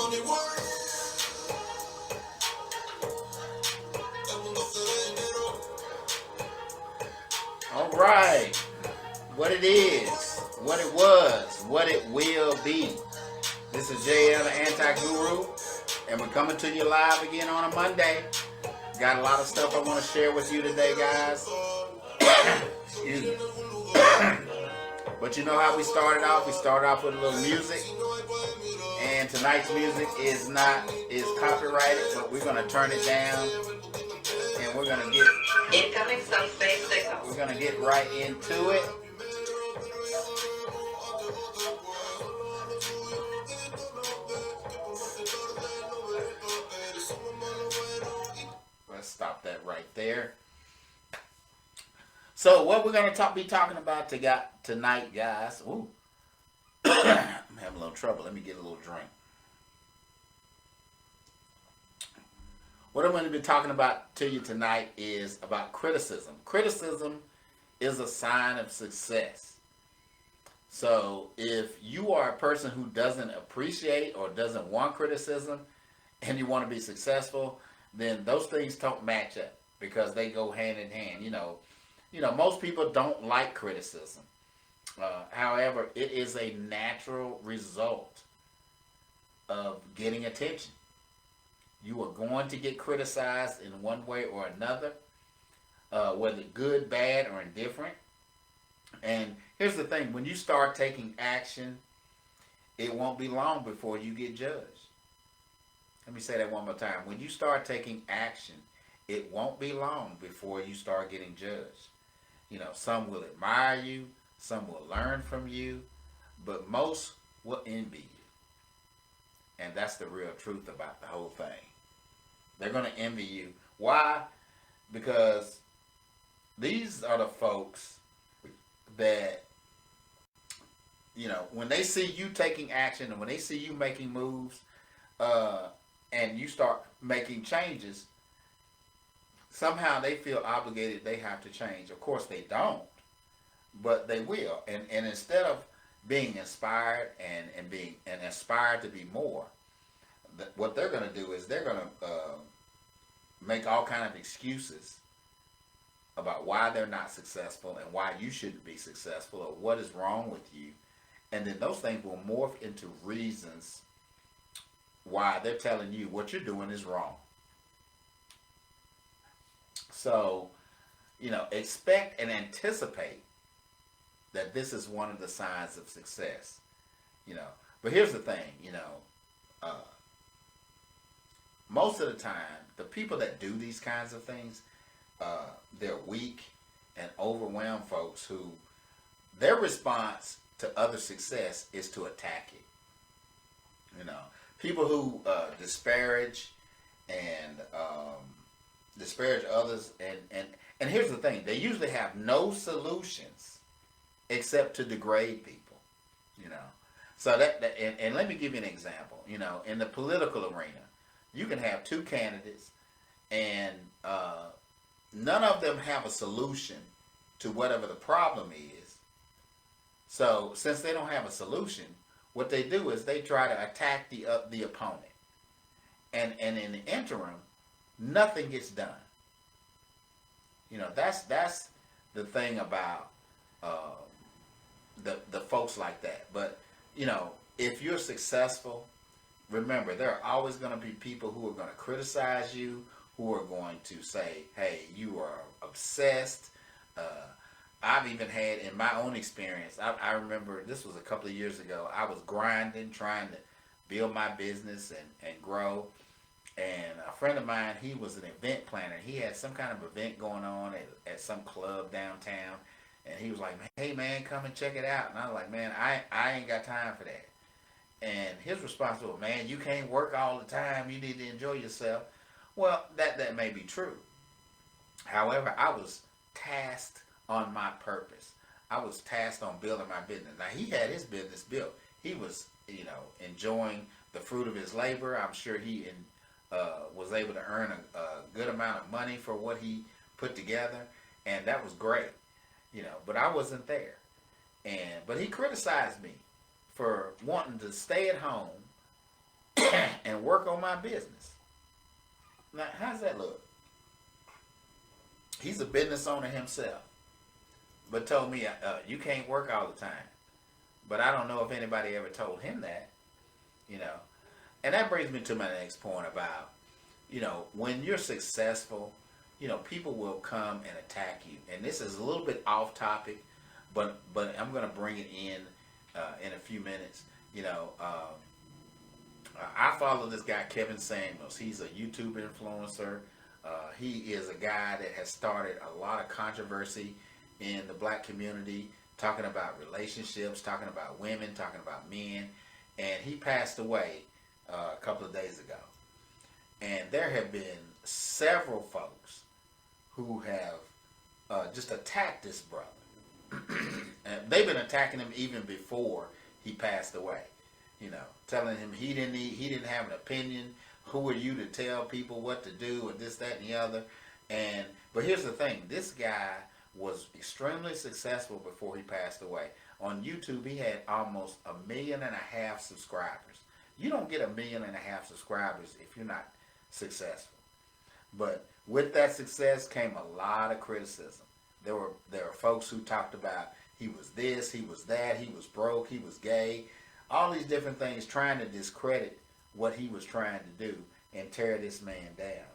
All right. What it is, what it was, what it will be. This is JL, the Anti-Guru, and we're coming to you live again on a Monday. Got a lot of stuff I want to share with you today, guys. Excuse me. But you know how we started off? We started off with a little music. And tonight's music is copyrighted, but we're gonna turn it down. And we're gonna get incoming subspace signal. We're gonna get right into it. Let's stop that right there. So what we're going to be talking about tonight, guys. Ooh. I'm having a little trouble. Let me get a little drink. What I'm going to be talking about to you tonight is about criticism. Criticism is a sign of success. So if you are a person who doesn't appreciate or doesn't want criticism and you want to be successful, then those things don't match up because they go hand in hand. You know, most people don't like criticism. However, it is a natural result of getting attention. You are going to get criticized in one way or another, whether good, bad, or indifferent. And here's the thing. When you start taking action, it won't be long before you get judged. Let me say that one more time. When you start taking action, it won't be long before you start getting judged. You know, some will admire you, some will learn from you, but most will envy you. And that's the real truth about the whole thing. They're going to envy you. Why? Because these are the folks that, you know, when they see you taking action and when they see you making moves, and you start making changes, somehow they feel obligated they have to change. Of course they don't, but they will. And instead of being inspired and aspired to be more, what they're going to do is they're going to make all kind of excuses about why they're not successful and why you shouldn't be successful or what is wrong with you. And then those things will morph into reasons why they're telling you what you're doing is wrong. So, you know, expect and anticipate that this is one of the signs of success. You know, but here's the thing, you know, most of the time, the people that do these kinds of things, they're weak and overwhelmed folks who their response to other success is to attack it. You know, people who disparage and disparage others, and here's the thing: they usually have no solutions except to degrade people. You know, so and let me give you an example. You know, in the political arena, you can have two candidates, and none of them have a solution to whatever the problem is. So since they don't have a solution, what they do is they try to attack the opponent, and in the interim, nothing gets done. You know, that's the thing about the folks like that. But you know, if you're successful, remember there are always going to be people who are going to criticize you, who are going to say, "Hey, you are obsessed." I've even had, in my own experience, I remember this was a couple of years ago. I was grinding, trying to build my business and grow. And a friend of mine, he was an event planner. He had some kind of event going on at some club downtown. And he was like, "Hey, man, come and check it out." And I was like, "Man, I ain't got time for that." And his response was, "Man, you can't work all the time. You need to enjoy yourself." Well, that may be true. However, I was tasked on my purpose. I was tasked on building my business. Now, he had his business built. He was, you know, enjoying the fruit of his labor. I'm sure he was able to earn a good amount of money for what he put together, and that was great, you know. But I wasn't there, but he criticized me for wanting to stay at home and work on my business. Now, how's that look? He's a business owner himself, but told me, you can't work all the time. But I don't know if anybody ever told him that, you know. And that brings me to my next point about, when you're successful, people will come and attack you. And this is a little bit off topic, but I'm going to bring it in a few minutes. I follow this guy, Kevin Samuels. He's a YouTube influencer. He is a guy that has started a lot of controversy in the black community, talking about relationships, talking about women, talking about men. And he passed away a couple of days ago. And there have been several folks who have just attacked this brother. And they've been attacking him even before he passed away. Telling him he didn't have an opinion. Who are you to tell people what to do, and this, that, and the other? But here's the thing: this guy was extremely successful before he passed away. On YouTube, he had almost 1.5 million subscribers. You don't get 1.5 million subscribers if you're not successful. But with that success came a lot of criticism. There were folks who talked about he was this, he was that, he was broke, he was gay, all these different things, trying to discredit what he was trying to do and tear this man down.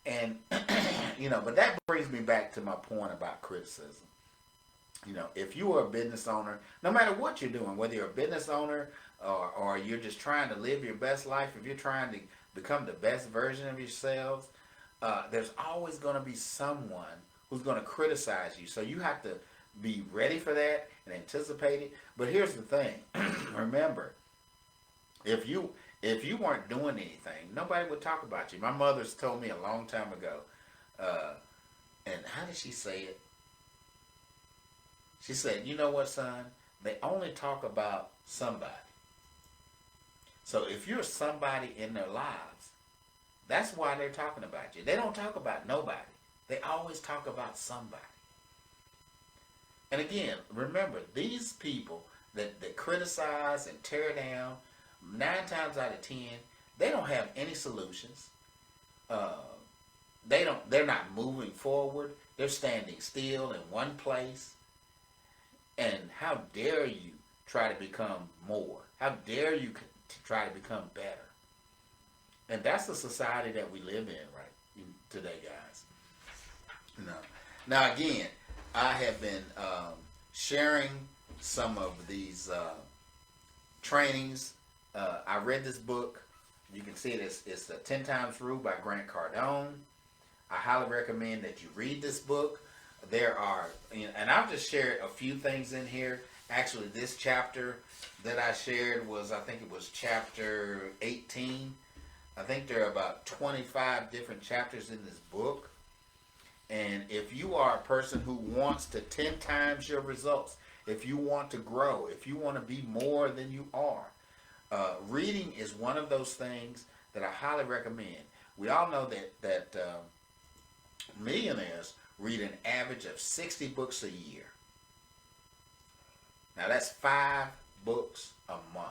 And but that brings me back to my point about criticism. If you are a business owner, no matter what you're doing, whether you're a business owner or you're just trying to live your best life, if you're trying to become the best version of yourselves, there's always going to be someone who's going to criticize you. So you have to be ready for that and anticipate it. But here's the thing. Remember, if you weren't doing anything, nobody would talk about you. My mother's told me a long time ago, and how did she say it? She said, "You know what, son? They only talk about somebody. So if you're somebody in their lives, that's why they're talking about you. They don't talk about nobody. They always talk about somebody." And again, remember, these people that criticize and tear down, 9 times out of 10, they don't have any solutions. They're not moving forward. They're standing still in one place. And how dare you try to become more? How dare you try to become better? And that's the society that we live in right today, guys. Now again, I have been sharing some of these trainings. I read this book. You can see it. It's the 10 Times Rule by Grant Cardone. I highly recommend that you read this book. There are, and I've just shared a few things in here. Actually, this chapter that I shared was, I think it was chapter 18. I think there are about 25 different chapters in this book. And if you are a person who wants to 10 times your results, if you want to grow, if you want to be more than you are, reading is one of those things that I highly recommend. We all know that millionaires read an average of 60 books a year. Now that's 5 books a month.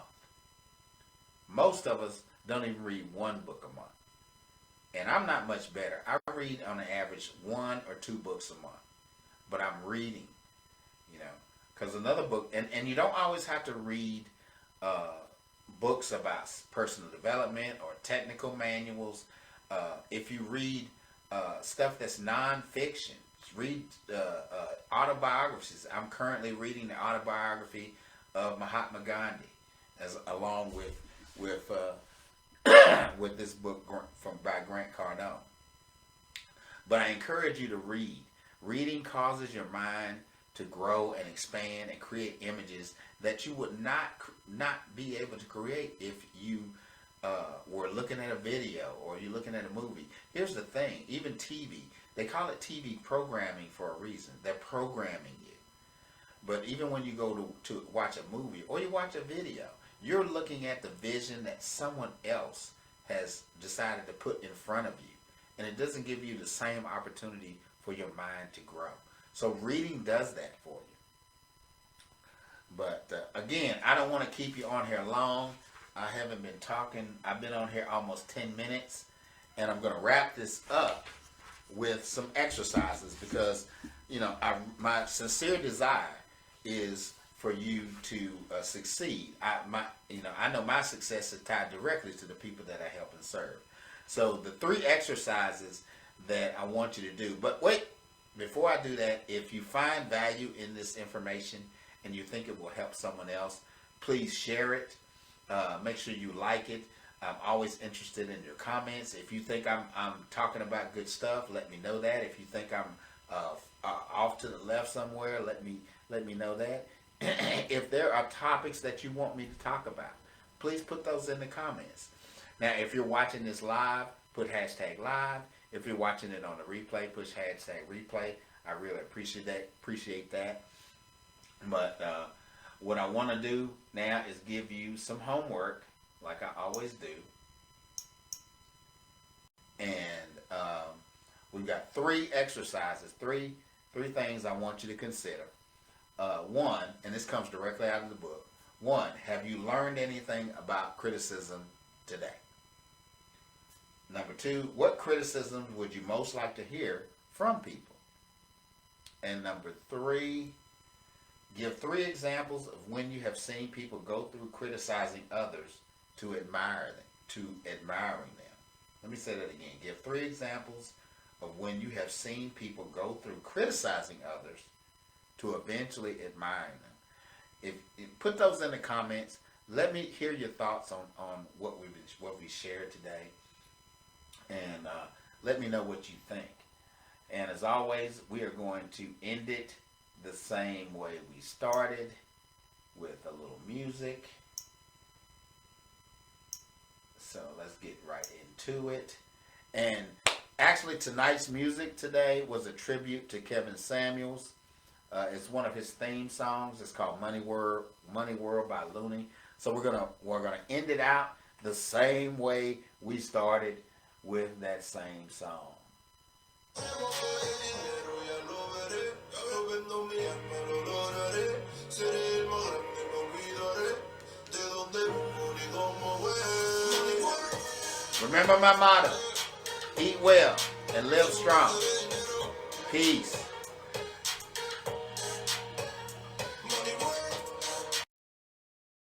Most of us don't even read 1 book a month. And I'm not much better. I read on an average 1 or 2 books a month. But I'm reading, because another book, and you don't always have to read books about personal development or technical manuals. If you read stuff that's nonfiction, read autobiographies. I'm currently reading the autobiography of Mahatma Gandhi, along with this book by Grant Cardone. But I encourage you to read. Reading causes your mind to grow and expand and create images that you would not be able to create if you were looking at a video or you're looking at a movie. Here's the thing, even TV, they call it TV programming for a reason. They're programming you. But even when you go to watch a movie or you watch a video, you're looking at the vision that someone else has decided to put in front of you. And it doesn't give you the same opportunity for your mind to grow. So reading does that for you. But again, I don't want to keep you on here long. I haven't been talking. I've been on here almost 10 minutes, and I'm going to wrap this up with some exercises because, my sincere desire is for you to succeed. I know my success is tied directly to the people that I help and serve. So the 3 exercises that I want you to do. But wait, before I do that, if you find value in this information and you think it will help someone else, please share it. Make sure you like it. I'm always interested in your comments. If you think I'm talking about good stuff, let me know that. If you think I'm off to the left somewhere, let me know that. If there are topics that you want me to talk about, please put those in the comments. Now, if you're watching this live, put hashtag live. If you're watching it on the replay, push hashtag replay. I really appreciate that. But what I want to do now is give you some homework, like I always do. And we've got 3 exercises, three things I want you to consider. 1, and this comes directly out of the book. 1, have you learned anything about criticism today? Number 2, what criticisms would you most like to hear from people? And number 3, give 3 examples of when you have seen people go through criticizing others to admiring them. Let me say that again. Give 3 examples of when you have seen people go through criticizing others to eventually admiring them. If put those in the comments. Let me hear your thoughts on what we shared today, and let me know what you think. And as always, we are going to end it the same way we started, with a little music. So let's get right into it. And actually, tonight's music today was a tribute to Kevin Samuels. It's one of his theme songs. It's called Money World by Looney. So we're gonna end it out the same way we started, with that same song. Remember my motto: eat well and live strong. Peace.